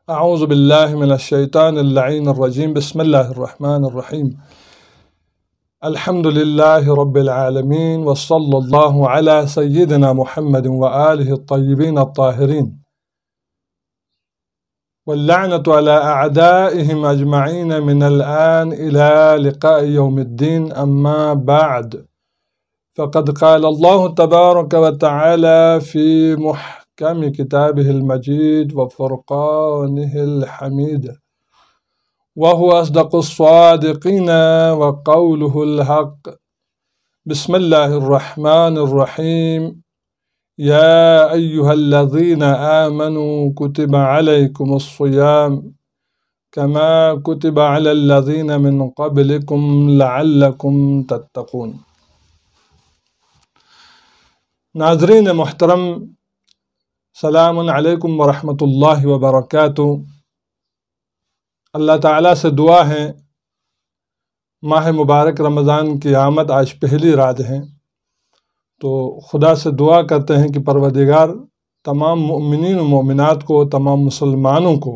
اعوذ باللہ من الشیطان اللعین الرجیم بسم اللہ الرحمن الرحیم الحمد للہ رب العالمین وصلی اللہ علی سیدنا محمد وآلہ الطیبین الطاہرین واللعنة على أعدائهم أجمعين من الآن إلى لقاء يوم الدين أما بعد فقد قال الله تبارك وتعالى في محكم كتابه المجيد وفرقانه الحميد وهو أصدق الصادقين وقوله الحق بسم الله الرحمن الرحيم يا أيها الذين آمنوا كتب عليكم الصيام كما كتب على الذين من قبلكم لعلكم تتقون۔ ناظرین محترم، سلام علیکم ورحمۃ اللہ وبرکاتہ۔ اللہ تعالیٰ سے دعا ہے، ماہ مبارک رمضان کی آمد آج پہلی رات ہے، تو خدا سے دعا کرتے ہیں کہ پروردگار تمام مؤمنین و مؤمنات کو، تمام مسلمانوں کو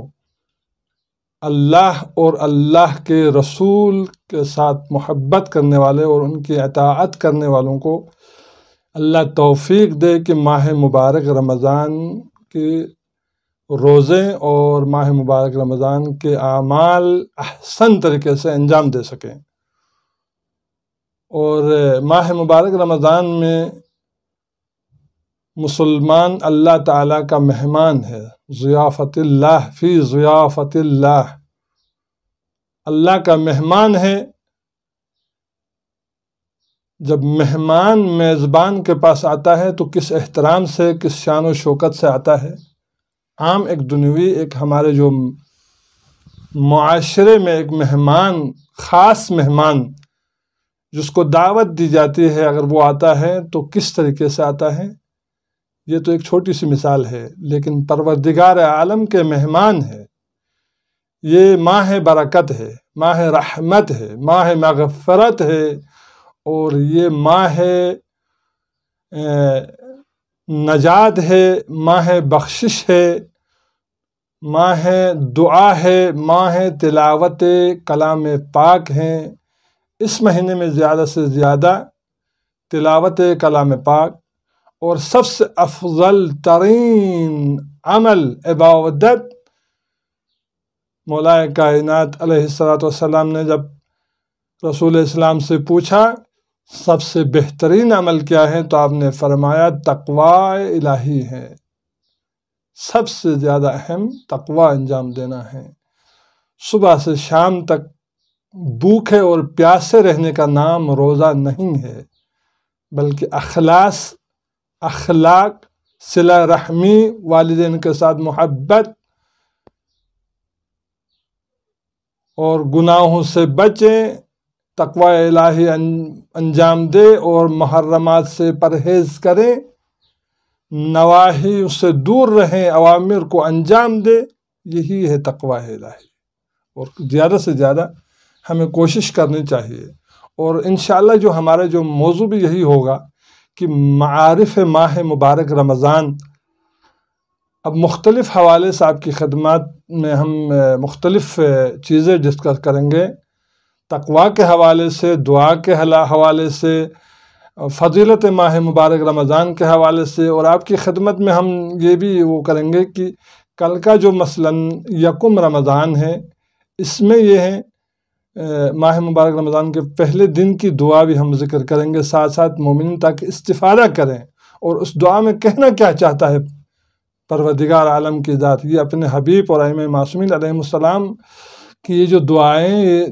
اللہ اور اللہ کے رسول کے ساتھ محبت کرنے والے اور ان کی اطاعت کرنے والوں کو اللہ توفیق دے کہ ماہ مبارک رمضان کے روزے اور ماہ مبارک رمضان کے اعمال احسن طریقے سے انجام دے سکیں۔ اور ماہ مبارک رمضان میں مسلمان اللہ تعالیٰ کا مہمان ہے، ضیافت اللہ فی ضیافت اللہ، اللہ کا مہمان ہے۔ جب مہمان میزبان کے پاس آتا ہے تو کس احترام سے، کس شان و شوکت سے آتا ہے۔ عام ایک دنیوی ایک ہمارے جو معاشرے میں ایک مہمان، خاص مہمان جس کو دعوت دی جاتی ہے، اگر وہ آتا ہے تو کس طریقے سے آتا ہے، یہ تو ایک چھوٹی سی مثال ہے، لیکن پروردگار عالم کے مہمان ہے۔ یہ ماہ برکت ہے، ماہ رحمت ہے، ماہ مغفرت ہے، اور یہ ماہ نجات ہے، ماہ بخشش ہے، ماہ دعا ہے، ماہ تلاوت کلام پاک ہیں۔ اس مہینے میں زیادہ سے زیادہ تلاوت کلام پاک اور سب سے افضل ترین عمل عبادت، مولا کائنات علیہ السلام نے جب رسول اسلام سے پوچھا سب سے بہترین عمل کیا ہے، تو آپ نے فرمایا تقوی الہی ہے، سب سے زیادہ اہم تقوی انجام دینا ہے۔ صبح سے شام تک بھوکے اور پیاسے رہنے کا نام روزہ نہیں ہے، بلکہ اخلاق، صلہ رحمی، والدین کے ساتھ محبت اور گناہوں سے بچیں، تقوی الہی انجام دے اور محرمات سے پرہیز کریں، نواہی سے دور رہیں، اوامر کو انجام دے، یہی ہے تقوی الہی۔ اور زیادہ سے زیادہ ہمیں کوشش کرنی چاہیے۔ اور انشاءاللہ جو ہمارا جو موضوع بھی یہی ہوگا کہ معارف ماہ مبارک رمضان۔ اب مختلف حوالے سے آپ کی خدمات میں ہم مختلف چیزیں ڈسکس کریں گے، تقوی کے حوالے سے، دعا کے حوالے سے، فضیلت ماہ مبارک رمضان کے حوالے سے، اور آپ کی خدمت میں ہم یہ بھی وہ کریں گے کہ کل کا جو مثلاً یکم رمضان ہے، اس میں یہ ہے ماہ مبارک رمضان کے پہلے دن کی دعا بھی ہم ذکر کریں گے، ساتھ ساتھ مومنین تاکہ استفادہ کریں اور اس دعا میں کہنا کیا چاہتا ہے پروردگار عالم کی ذات۔ یہ اپنے حبیب اور ائمہ معصومین علیہ السلام کی یہ جو دعائیں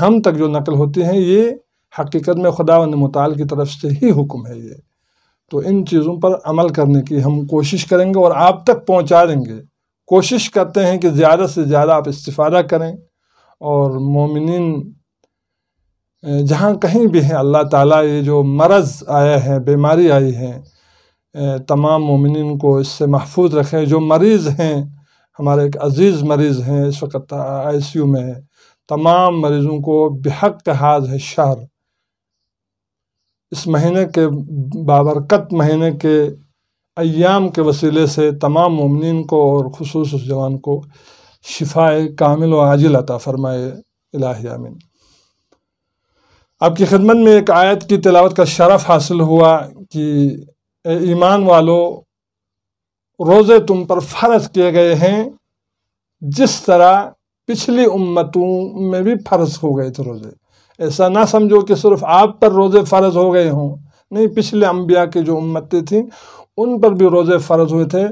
ہم تک جو نقل ہوتی ہیں، یہ حقیقت میں خداوند متعال کی طرف سے ہی حکم ہے۔ یہ تو ان چیزوں پر عمل کرنے کی ہم کوشش کریں گے اور آپ تک پہنچا دیں گے۔ کوشش کرتے ہیں کہ زیادہ سے زیادہ آپ استفادہ کریں، اور مومنین جہاں کہیں بھی ہیں، اللہ تعالیٰ یہ جو مرض آیا ہے، بیماری آئی ہے، تمام مومنین کو اس سے محفوظ رکھیں۔ جو مریض ہیں، ہمارے ایک عزیز مریض ہیں، اس وقت ICU میں ہے، تمام مریضوں کو بحق حاض ہے شہر، اس مہینے کے بابرکت مہینے کے ایام کے وسیلے سے تمام مومنین کو اور خصوص اس جوان کو شفاء کامل و عاجل عطا فرمائے الہی آمین۔ آپ کی خدمت میں ایک آیت کی تلاوت کا شرف حاصل ہوا کہ اے ایمان والو، روزے تم پر فرض کیے گئے ہیں جس طرح پچھلی امتوں میں بھی فرض ہو گئے تھے روزے۔ ایسا نہ سمجھو کہ صرف آپ پر روزے فرض ہو گئے ہوں، نہیں، پچھلے انبیاء کی جو امتیں تھیں ان پر بھی روزے فرض ہوئے تھے۔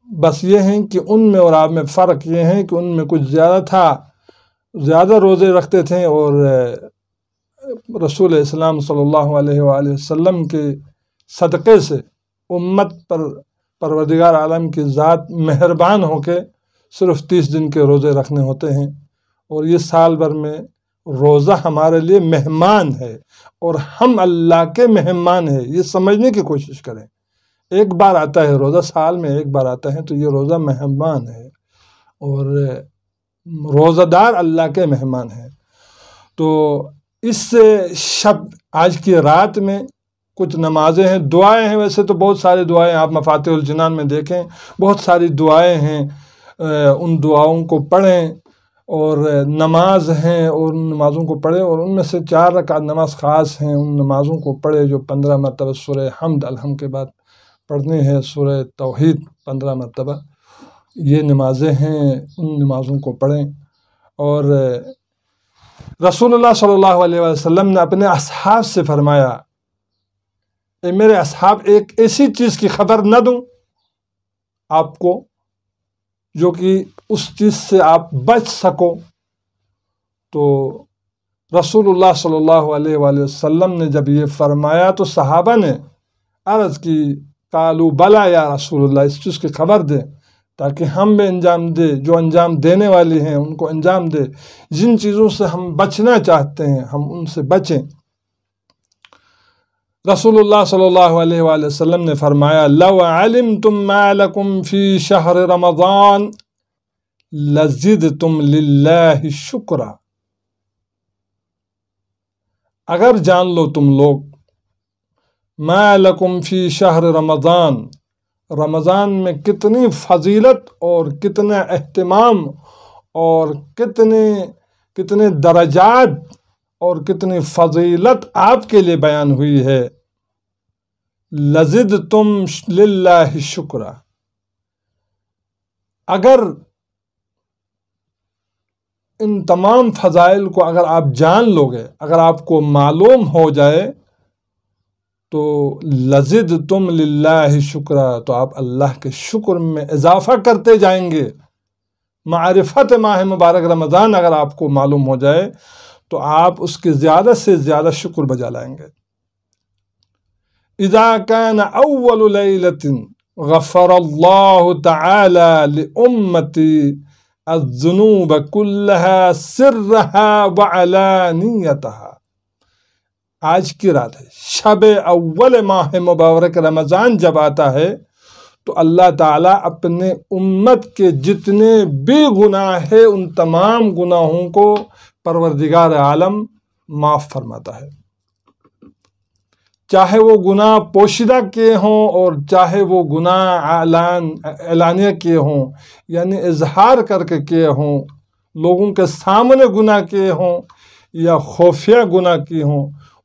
بس یہ ہیں کہ ان میں اور آپ میں فرق یہ ہے کہ ان میں کچھ زیادہ تھا، زیادہ روزے رکھتے تھے، اور رسول اسلام صلی اللہ علیہ وآلہ وسلم کے صدقے سے امت پر پروردگار عالم کی ذات مہربان ہو کے صرف 30 دن کے روزے رکھنے ہوتے ہیں، اور یہ سال بھر میں روزہ ہمارے لیے مہمان ہے اور ہم اللہ کے مہمان ہیں، یہ سمجھنے کی کوشش کریں۔ ایک بار آتا ہے روزہ، سال میں ایک بار آتا ہے، تو یہ روزہ مہمان ہے اور روزہ دار اللہ کے مہمان ہیں۔ تو اس شب، آج کی رات میں کچھ نمازیں ہیں، دعائیں ہیں، ویسے تو بہت ساری دعائیں آپ مفاتیح الجنان میں دیکھیں، بہت ساری دعائیں ہیں، ان دعاؤں کو پڑھیں، اور نماز ہیں اور ان نمازوں کو پڑھیں، اور ان میں سے 4 رکعت نماز خاص ہیں، ان نمازوں کو پڑھیں جو 15 مرتبہ سورہ حمد الحمد کے بعد پڑھنی ہے، سورہ توحید 15 مرتبہ، یہ نمازیں ہیں، ان نمازوں کو پڑھیں۔ اور رسول اللہ صلی اللہ علیہ وسلم نے اپنے اصحاب سے فرمایا، اے میرے اصحاب، ایک ایسی چیز کی خبر نہ دوں آپ کو جو کہ اس چیز سے آپ بچ سکو؟ تو رسول اللہ صلی اللہ علیہ وآلہ وسلم نے جب یہ فرمایا تو صحابہ نے عرض کی، قالوا بلا یا رسول اللہ، اس چیز کی خبر دیں تاکہ ہم بھی انجام دے، جو انجام دینے والی ہیں ان کو انجام دے، جن چیزوں سے ہم بچنا چاہتے ہیں ہم ان سے بچیں۔ رسول اللہ صلی اللہ علیہ وآلہ وسلم نے فرمایا، لو علمتم ما لکم فی شہر رمضان لزدتم للہ شکرا۔ اگر جان لو تم لوگ، ما لکم فی شہر رمضان، رمضان میں کتنی فضیلت اور کتنا اہتمام اور کتنے درجات اور کتنی فضیلت آپ کے لیے بیان ہوئی ہے، لزدتم للہ شکرا۔ اگر ان تمام فضائل کو اگر آپ جان لو گے، اگر آپ کو معلوم ہو جائے، تو لزدتم للہ شکرا، تو آپ اللہ کے شکر میں اضافہ کرتے جائیں گے۔ معرفت ماہ مبارک رمضان اگر آپ کو معلوم ہو جائے تو آپ اس کے زیادہ سے زیادہ شکر بجا لائیں گے۔ اذا كان اول ليلة غفر الله تعالى لأمتي الذنوب كلها سرها وعلانيتها، آج کی رات ہے، شب اول ماہ مبارک رمضان جب آتا ہے تو اللہ تعالیٰ اپنے امت کے جتنے بھی گناہ ہیں ان تمام گناہوں کو پروردگار عالم معاف فرماتا ہے، چاہے وہ گناہ پوشیدہ کیے ہوں اور چاہے وہ گناہ اعلانیہ کیے ہوں، یعنی اظہار کر کے کیے ہوں، لوگوں کے سامنے گناہ کیے ہوں یا خفیہ گناہ کیے ہوں،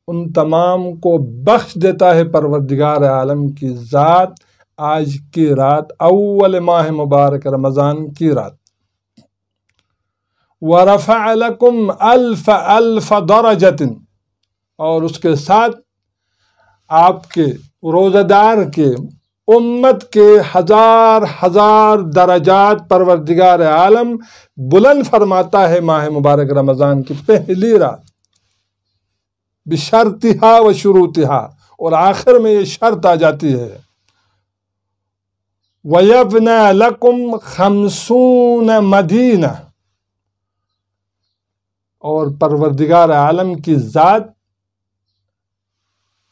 ان تمام کو بخش دیتا ہے پروردگار عالم کی ذات آج کی رات، اول ماہ مبارک رمضان کی رات۔ وَرَفَعَ لَكُمْ أَلْفَ دَرَجَةٍ، اور اس کے ساتھ آپ کے روزہ دار کے امت کے ہزار درجات پروردگار عالم بلند فرماتا ہے ماہ مبارک رمضان کی پہلی رات، بشرطہا و شروطہا، اور آخر میں یہ شرط آ جاتی ہے، وَيَبْنَى لَكُمْ 50 مدینہ، اور پروردگار عالم کی ذات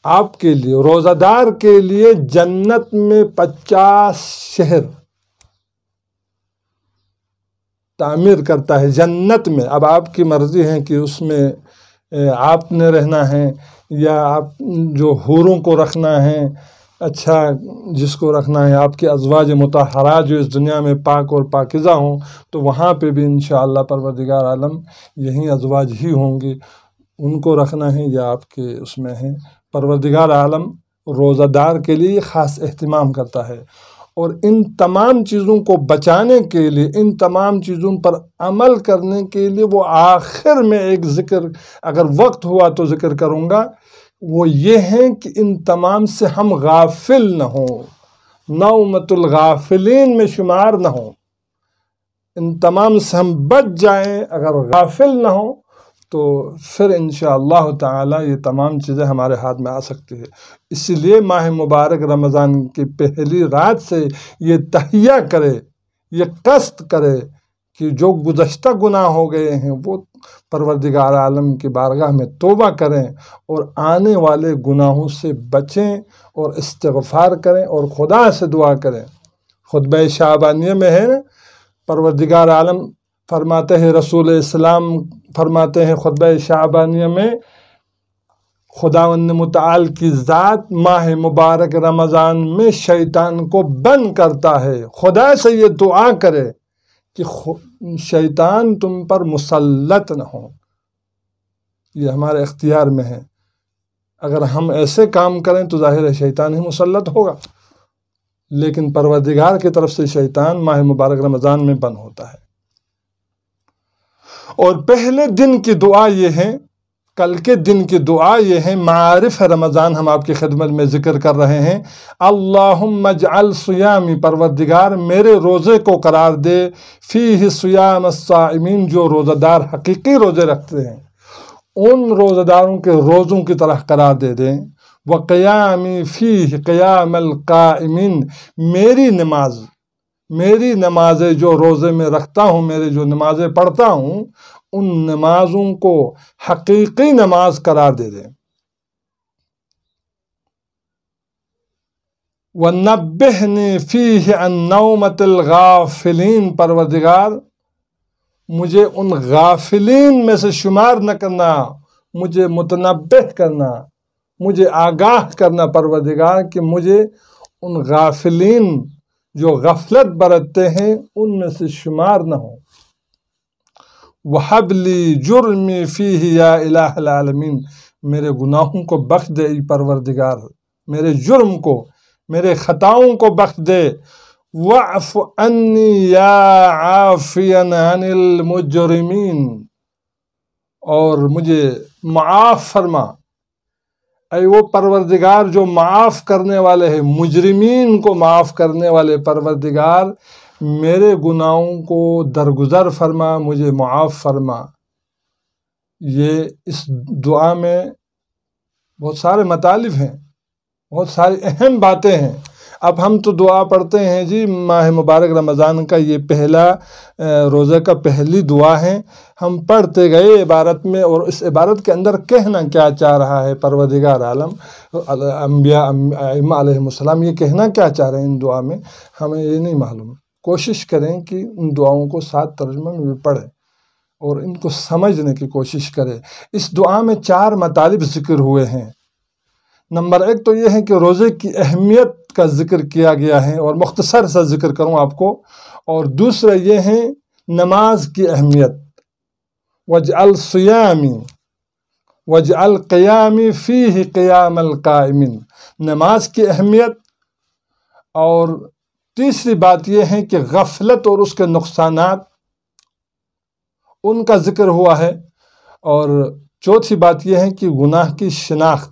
آپ کے لیے، روزہ دار کے لیے جنت میں 50 شہر تعمیر کرتا ہے جنت میں۔ اب آپ کی مرضی ہے کہ اس میں آپ نے رہنا ہے یا آپ جو حوروں کو رکھنا ہے اچھا جس کو رکھنا ہے، آپ کے ازواج مطہرات جو اس دنیا میں پاک اور پاکیزہ ہوں، تو وہاں پہ بھی انشاءاللہ پروردگار عالم یہی ازواج ہی ہوں گے، ان کو رکھنا ہے یا آپ کے اس میں ہے۔ پروردگار عالم روزہ دار کے لیے خاص اہتمام کرتا ہے، اور ان تمام چیزوں کو بچانے کے لیے، ان تمام چیزوں پر عمل کرنے کے لیے وہ آخر میں ایک ذکر، اگر وقت ہوا تو ذکر کروں گا، وہ یہ ہیں کہ ان تمام سے ہم غافل نہ ہوں، نومۃ الغافلین میں شمار نہ ہوں، ان تمام سے ہم بچ جائیں، اگر غافل نہ ہوں تو پھر انشاءاللہ تعالی یہ تمام چیزیں ہمارے ہاتھ میں آ سکتی ہے۔ اس لیے ماہ مبارک رمضان کی پہلی رات سے یہ تہیہ کرے، یہ قصد کرے کہ جو گزشتہ گناہ ہو گئے ہیں وہ پروردگار عالم کی بارگاہ میں توبہ کریں، اور آنے والے گناہوں سے بچیں اور استغفار کریں اور خدا سے دعا کریں۔ خطبہ شعبانیہ میں ہے نا، پروردگار عالم فرماتے ہیں، رسول اسلام فرماتے ہیں خطبہ شعبانیہ میں، خداوند متعال کی ذات ماہ مبارک رمضان میں شیطان کو بند کرتا ہے۔ خدا سے یہ دعا کرے کہ شیطان تم پر مسلط نہ ہو، یہ ہمارے اختیار میں ہے۔ اگر ہم ایسے کام کریں تو ظاہر ہے شیطان ہی مسلط ہوگا، لیکن پروردگار کی طرف سے شیطان ماہ مبارک رمضان میں بند ہوتا ہے۔ اور پہلے دن کی دعا یہ ہے، کل کے دن کی دعا یہ ہے، معارف رمضان ہم آپ کی خدمت میں ذکر کر رہے ہیں۔ اللہم اجعل صیامی، پروردگار میرے روزے کو قرار دے، فیہ صیام الصائمین، جو روزہ دار حقیقی روزے رکھتے ہیں ان روزہ داروں کے روزوں کی طرح قرار دے دیں۔ وقیامی فیہ قیام القائمین، میری نمازیں جو روزے میں رکھتا ہوں، میرے جو نمازیں پڑھتا ہوں، ان نمازوں کو حقیقی نماز قرار دے دیں۔ وَنَبِّهْنِي فِيهِ عَنْ نَوْمَةِ الْغَافِلِينَ، پروردگار مجھے ان غافلین میں سے شمار نہ کرنا، مجھے متنبہ کرنا، مجھے آگاہ کرنا پروردگار، کہ مجھے ان غافلین جو غفلت برتتے ہیں ان میں سے شمار نہ ہو۔ وَحَبْ لِي جُرْمِي فِيهِ يَا إِلَٰهَ الْعَالَمِينَ، میرے گناہوں کو بخش دے ای پروردگار، میرے جرم کو، میرے خطاؤں کو بخش دے۔ وَاعْفُ عَنِّي يَا عَافِيًا عَنِ الْمُجْرِمِينَ، اور مجھے معاف فرما، اے وہ پروردگار جو معاف کرنے والے ہیں، مجرمین کو معاف کرنے والے پروردگار، میرے گناہوں کو درگزر فرما، مجھے معاف فرما۔ یہ اس دعا میں بہت سارے مطالب ہیں، بہت ساری اہم باتیں ہیں۔ اب ہم تو دعا پڑھتے ہیں جی، ماہ مبارک رمضان کا یہ پہلا روزہ کا پہلی دعا ہے، ہم پڑھتے گئے عبارت میں، اور اس عبارت کے اندر کہنا کیا چاہ رہا ہے پروردگار عالم، انبیاء ائمہ علیہم السلام یہ کہنا کیا چاہ رہے ہیں ان دعا میں، ہمیں یہ نہیں معلوم۔ کوشش کریں کہ ان دعاؤں کو 7 ترجمے میں بھی پڑھیں اور ان کو سمجھنے کی کوشش کریں۔ اس دعا میں 4 مطالب ذکر ہوئے ہیں۔ نمبر 1 تو یہ ہے کہ روزے کی اہمیت کا ذکر کیا گیا ہے، اور مختصر سا ذکر کروں آپ کو، اور دوسرا یہ ہے نماز کی اہمیت، وَاجْعَلْ صِيَامِي وَاجْعَلْ قِيَامِي فِيهِ قِيَامَ الْقَائِمِينَ، نماز کی اہمیت، اور تیسری بات یہ ہے کہ غفلت اور اس کے نقصانات ان کا ذکر ہوا ہے، اور چوتھی بات یہ ہے کہ گناہ کی شناخت،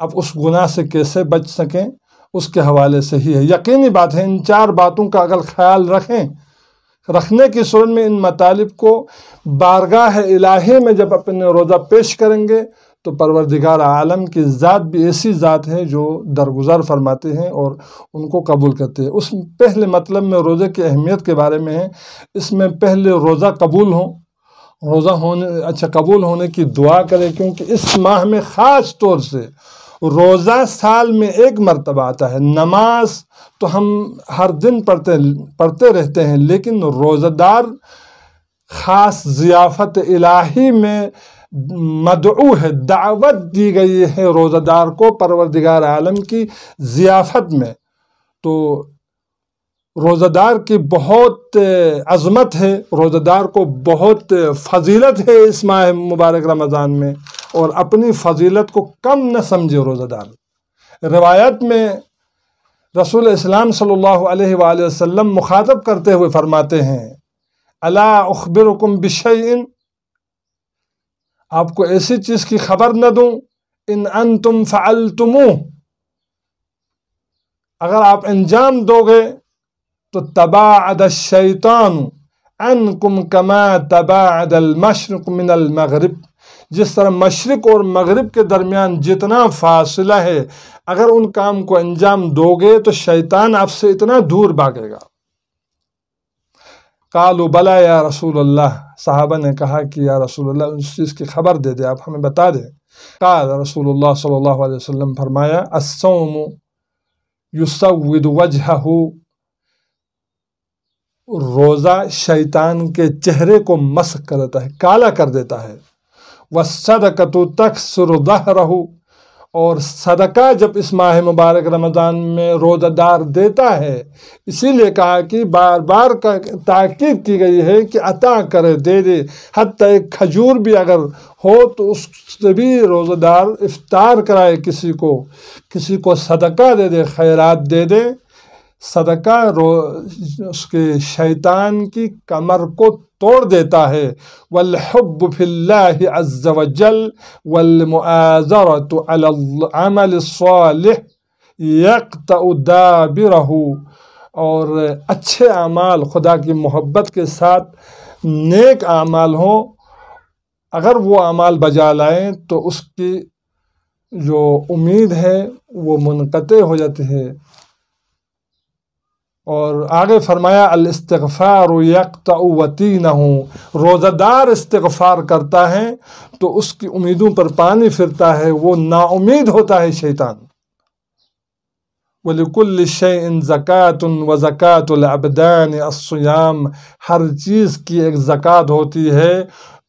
اب اس گناہ سے کیسے بچ سکیں اس کے حوالے سے ہی ہے۔ یقینی بات ہے ان 4 باتوں کا اگر خیال رکھنے کی صورت میں ان مطالب کو بارگاہ الہی میں جب اپنے روزہ پیش کریں گے تو پروردگار عالم کی ذات بھی ایسی ذات ہے جو درگزر فرماتے ہیں اور ان کو قبول کرتے ہیں۔ اس پہلے مطلب میں روزے کی اہمیت کے بارے میں ہے، اس میں پہلے روزہ قبول ہونے کی دعا کرے، کیونکہ اس ماہ میں خاص طور سے روزہ سال میں 1 مرتبہ آتا ہے۔ نماز تو ہم ہر دن پڑھتے رہتے ہیں، لیکن روزہ دار خاص ضیافت الہی میں مدعو ہے، دعوت دی گئی ہے روزہ دار کو پروردگار عالم کی ضیافت میں، تو روزہ دار کی بہت عظمت ہے، روزہ دار کو بہت فضیلت ہے اس ماہ مبارک رمضان میں، اور اپنی فضیلت کو کم نہ سمجھے روزہ دار۔ روایت میں رسول اسلام صلی اللہ علیہ وآلہ وسلم مخاطب کرتے ہوئے فرماتے ہیں، الا اخبرکم بشیء، آپ کو ایسی چیز کی خبر نہ دوں، ان انتم فعلتموہ، اگر آپ انجام دو گے تو تباعد الشیطان عنکم کما تباعد المشرق من المغرب، جس طرح مشرق اور مغرب کے درمیان جتنا فاصلہ ہے، اگر ان کام کو انجام دو گے تو شیطان آپ سے اتنا دور بھاگے گا۔ قالوا بلا یا رسول اللہ، صحابہ نے کہا کہ یا رسول اللہ اس چیز کی خبر دے دے، آپ ہمیں بتا دیں۔ قال رسول اللہ صلی اللہ علیہ وسلم فرمایا، الصوم یسود وجہہ، روزہ شیطان کے چہرے کو مسخ کر دیتا ہے، کالا کر دیتا ہے۔ والصدقۃ تکسر ظہرہ، اور صدقہ جب اس ماہ مبارک رمضان میں روزہ دار دیتا ہے، اسی لیے کہا کہ بار بار تاکید کی گئی ہے کہ عطا کرے، دے دے، حتیٰ ایک کھجور بھی اگر ہو تو اس سے بھی روزہ دار افطار کرائے، کسی کو صدقہ دے دے، خیرات دے دے۔ صدقہ اس کے شیطان کی کمر کو توڑ دیتا ہے۔ والحب فی اللہ عز وجل والمؤازرۃ علی العمل الصالح یقطع دابرہ، اور اچھے اعمال، خدا کی محبت کے ساتھ نیک اعمال ہوں، اگر وہ اعمال بجا لائیں تو اس کی جو امید ہے وہ منقطع ہو جاتی ہے۔ اور آگے فرمایا، الاستغفار یقطع وتینہ، روزہ دار استغفار کرتا ہے تو اس کی امیدوں پر پانی پھرتا ہے، وہ نا امید ہوتا ہے شیطان۔ وَلِكُلِّ شَيْءٍ زَكَاةٌ وَزَكَاةُ الْأَبْدَانِ الصِّيَامُ، ہر چیز کی ایک زکوٰۃ ہوتی ہے،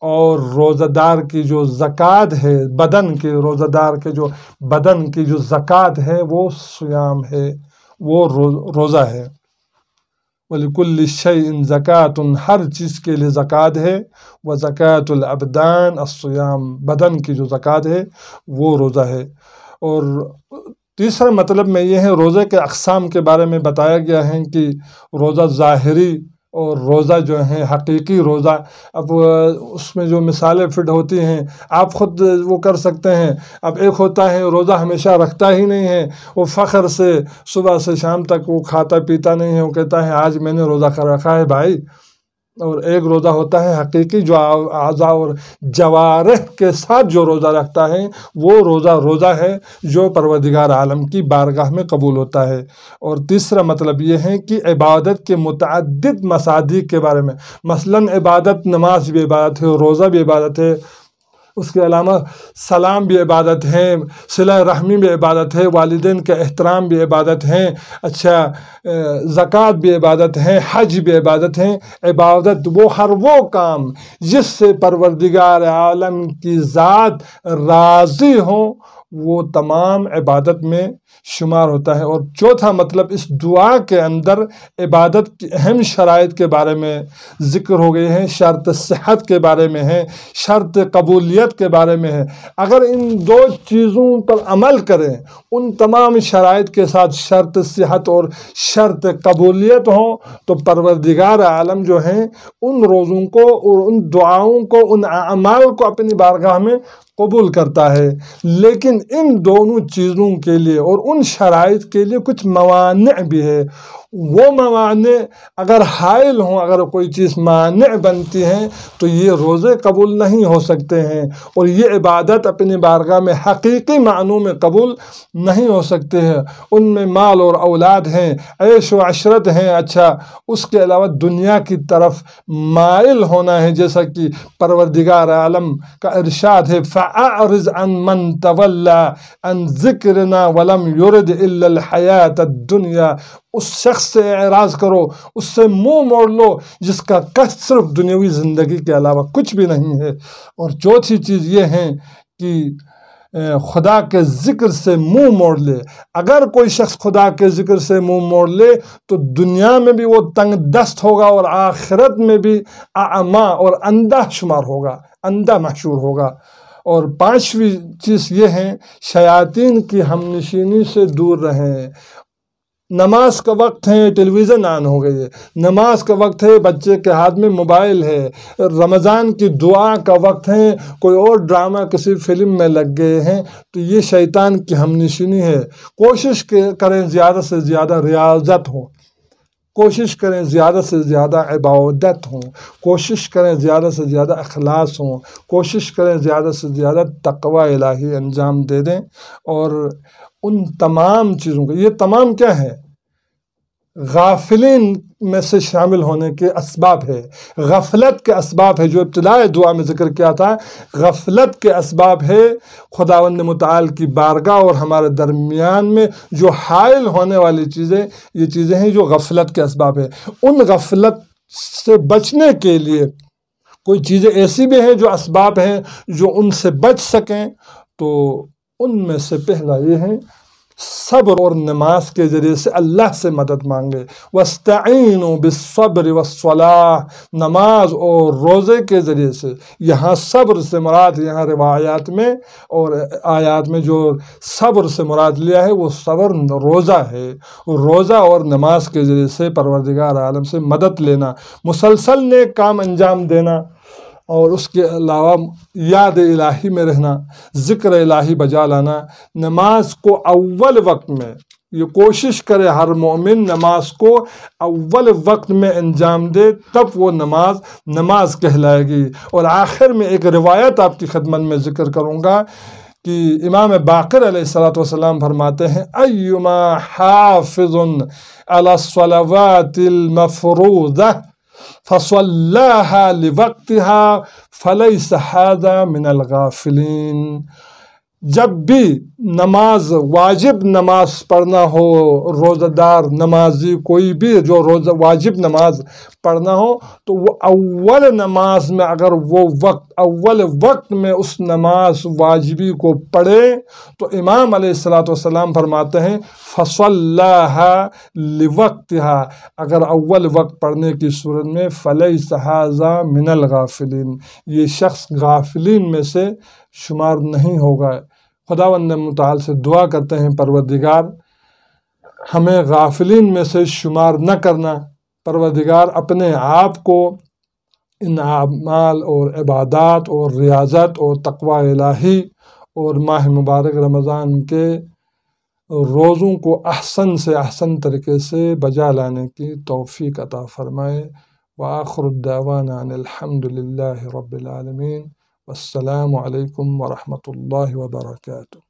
اور روزہ دار کی جو زکوٰۃ ہے، بدن کے روزہ دار کے جو بدن کی جو زکوٰۃ ہے وہ صیام ہے، وہ روزہ ہے۔ وَلِكُلِّ شَيْءٍ زَكَاةٌ، ہر چیز کے لیے زکوٰۃ ہے، وَزَكَاةُ الْأَبْدَانِ الصِّيَامُ، بدن کی جو زکوٰۃ ہے وہ روزہ ہے۔ اور تیسرا مطلب میں یہ ہے، روزے کے اقسام کے بارے میں بتایا گیا ہے کہ روزہ ظاہری اور روزہ جو ہے حقیقی روزہ، اب اس میں جو مثالیں فٹ ہوتی ہیں آپ خود وہ کر سکتے ہیں۔ اب ایک ہوتا ہے روزہ ہمیشہ رکھتا ہی نہیں ہے، وہ فخر سے صبح سے شام تک وہ کھاتا پیتا نہیں ہے، وہ کہتا ہے آج میں نے روزہ رکھا ہے بھائی۔ اور ایک روزہ ہوتا ہے حقیقی، جو اعضاء اور جوارح کے ساتھ جو روزہ رکھتا ہے وہ روزہ ہے جو پروردگار عالم کی بارگاہ میں قبول ہوتا ہے۔ اور تیسرا مطلب یہ ہے کہ عبادت کے متعدد مصادیق کے بارے میں، مثلا عبادت، نماز بھی عبادت ہے، روزہ بھی عبادت ہے، اس کے علاوہ سلام بھی عبادت ہے، صلہ رحمی بھی عبادت ہے، والدین کے احترام بھی عبادت ہے، اچھا زکوٰۃ بھی عبادت ہے، حج بھی عبادت ہے۔ عبادت ہر وہ کام جس سے پروردگار عالم کی ذات راضی ہوں، وہ تمام عبادت میں شمار ہوتا ہے۔ اور چوتھا مطلب، اس دعا کے اندر عبادت کی اہم شرائط کے بارے میں ذکر ہو گئے ہیں، شرط صحت کے بارے میں ہے، شرط قبولیت کے بارے میں ہے۔ اگر ان دو چیزوں پر عمل کریں، ان تمام شرائط کے ساتھ شرط صحت اور شرط قبولیت ہوں، تو پروردگار عالم جو ہیں ان روزوں کو اور ان دعاؤں کو، ان اعمال کو اپنی بارگاہ میں قبول کرتا ہے۔ لیکن ان دونوں چیزوں کے لیے اور ان شرائط کے لیے کچھ موانع بھی ہے۔ وہ موانع اگر حائل ہوں، اگر کوئی چیز مانع بنتی ہے تو یہ روزے قبول نہیں ہو سکتے ہیں، اور یہ عبادت اپنی بارگاہ میں حقیقی معنوں میں قبول نہیں ہو سکتے ہیں۔ ان میں مال اور اولاد ہیں، عیش و عشرت ہیں، اچھا اس کے علاوہ دنیا کی طرف مائل ہونا ہے، جیسا کہ پروردگار عالم کا ارشاد ہے، فَأَعْرِضْ عَنْ مَنْ تَوَلَّى عَنْ ذِكْرِنَا وَلَمْ يُرِدْ إِلَّا الْحَيَاةَ الدُّنْيَا، اس شخص سے اعراض کرو، اس سے منہ موڑ لو جس کا قصد صرف دنیاوی زندگی کے علاوہ کچھ بھی نہیں ہے۔ اور چوتھی چیز یہ ہے کہ خدا کے ذکر سے منہ موڑ لے۔ اگر کوئی شخص خدا کے ذکر سے منہ موڑ لے تو دنیا میں بھی وہ تنگ دست ہوگا اور آخرت میں بھی اعمیٰ اور اندھا شمار ہوگا، اندھا محشور ہوگا۔ اور پانچویں چیز یہ ہے شیاطین کی ہم نشینی سے دور رہیں۔ نماز کا وقت ہے، ٹیلی ویژن آن ہو گئی ہے، نماز کا وقت ہے، بچے کے ہاتھ میں موبائل ہے، رمضان کی دعا کا وقت ہے، کوئی اور ڈرامہ کسی فلم میں لگ گئے ہیں، تو یہ شیطان کی ہم نشینی ہے۔ کوشش کریں زیادہ سے زیادہ ریاضت ہو، کوشش کریں زیادہ سے زیادہ عبادت ہوں، کوشش کریں زیادہ سے زیادہ اخلاص ہوں، کوشش کریں زیادہ سے زیادہ تقوی الہی انجام دے دیں۔ اور ان تمام چیزوں کو، یہ تمام کیا ہے؟ غافلین میں سے شامل ہونے کے اسباب ہے، غفلت کے اسباب ہے، جو ابتدائی دعا میں ذکر کیا تھا، غفلت کے اسباب ہے۔ خداوند متعال کی بارگاہ اور ہمارے درمیان میں جو حائل ہونے والی چیزیں، یہ چیزیں ہیں جو غفلت کے اسباب ہے۔ ان غفلت سے بچنے کے لیے کوئی چیزیں ایسی بھی ہیں جو اسباب ہیں جو ان سے بچ سکیں، تو ان میں سے پہلا یہ ہے صبر اور نماز کے ذریعے سے اللہ سے مدد مانگے۔ وَاسْتَعِينُوا بِالصَّبْرِ وَالصَّلَاةِ، نماز اور روزے کے ذریعے سے۔ یہاں صبر سے مراد، یہاں روایات میں اور آیات میں جو صبر سے مراد لیا ہے وہ صبر روزہ ہے۔ روزہ اور نماز کے ذریعے سے پروردگار عالم سے مدد لینا، مسلسل نیک کام انجام دینا، اور اس کے علاوہ یاد الہی میں رہنا، ذکر الہی بجا لانا۔ نماز کو اول وقت میں، یہ کوشش کرے ہر مومن نماز کو اول وقت میں انجام دے، تب وہ نماز کہلائے گی۔ اور آخر میں ایک روایت آپ کی خدمت میں ذکر کروں گا کہ امام باقر علیہ السلام فرماتے ہیں ایما حافظ علی الصلوات المفروضہ فصلاها لوقتها فلیس هذا من الغافلین۔ جب بھی نماز، واجب نماز پڑھنا ہو، روزہ دار نمازی کوئی بھی جو روزہ واجب نماز پڑھنا ہو، تو وہ اول نماز میں، اگر وہ اول وقت میں اس نماز واجبی کو پڑھے، تو امام علیہ السلام فرماتے ہیں فصلاها لوقتها، اگر اول وقت پڑھنے کی صورت میں فلیس ھذا من الغافلین، یہ شخص غافلین میں سے شمار نہیں ہوگا۔ خداوند متعال سے دعا کرتے ہیں پروردگار ہمیں غافلین میں سے شمار نہ کرنا، پروردگار اپنے آپ کو ان اعمال اور عبادات اور ریاضت اور تقوی الہی اور ماہ مبارک رمضان کے روزوں کو احسن سے احسن طریقے سے بجا لانے کی توفیق عطا فرمائے۔ وآخر الدعوانا ان الحمد للہ رب العالمین، والسلام علیکم ورحمۃ اللہ وبرکاتہ۔